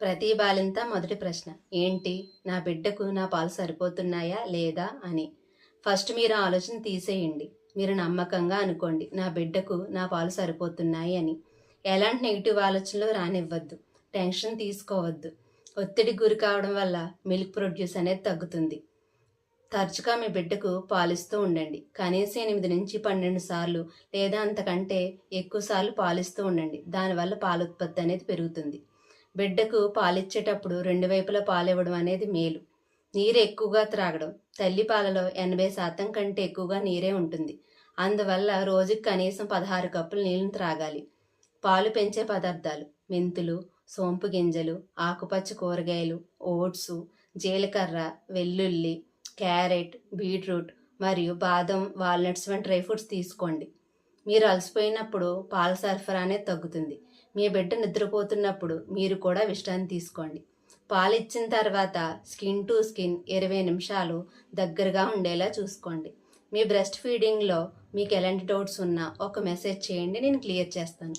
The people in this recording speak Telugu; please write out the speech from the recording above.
ప్రతి బాలింత మొదటి ప్రశ్న ఏంటి? నా బిడ్డకు నా పాలు సరిపోతున్నాయా లేదా అని. ఫస్ట్ మీరు ఆలోచన తీసేయండి. మీరు నమ్మకంగా అనుకోండి, నా బిడ్డకు నా పాలు సరిపోతున్నాయి అని. ఎలాంటి నెగిటివ్ ఆలోచనలు రానివ్వద్దు. టెన్షన్ తీసుకోవద్దు. ఒత్తిడికి గురి కావడం వల్ల మిల్క్ ప్రొడ్యూస్ అనేది తగ్గుతుంది. తరచుగా మీ బిడ్డకు పాలిస్తూ ఉండండి. కనీసం 8-12 సార్లు లేదా అంతకంటే ఎక్కువ సార్లు పాలిస్తూ ఉండండి. దానివల్ల పాల ఉత్పత్తి అనేది పెరుగుతుంది. బిడ్డకు పాలిచ్చేటప్పుడు 2 వైపులా పాలివ్వడం అనేది మేలు. నీరు ఎక్కువగా త్రాగడం. తల్లి పాలలో 80% కంటే ఎక్కువగా నీరే ఉంటుంది. అందువల్ల రోజుకి కనీసం 16 కప్పులు నీళ్లను త్రాగాలి. పాలు పెంచే పదార్థాలు: మెంతులు, సోంపు గింజలు, ఆకుపచ్చ కూరగాయలు, ఓట్సు, జీలకర్ర, వెల్లుల్లి, క్యారెట్, బీట్రూట్ మరియు బాదం, వాల్నట్స్ వంటి డ్రై ఫ్రూట్స్ తీసుకోండి. మీరు అలసిపోయినప్పుడు పాల సరఫరా అనేది తగ్గుతుంది. మీ బిడ్డ నిద్రపోతున్నప్పుడు మీరు కూడా విశ్రాంతి తీసుకోండి. పాలు ఇచ్చిన తర్వాత స్కిన్ టు స్కిన్ 20 నిమిషాలు దగ్గరగా ఉండేలా చూసుకోండి. మీ బ్రెస్ట్ ఫీడింగ్లో మీకు ఎలాంటి డౌట్స్ ఉన్నా ఒక మెసేజ్ చేయండి, నేను క్లియర్ చేస్తాను.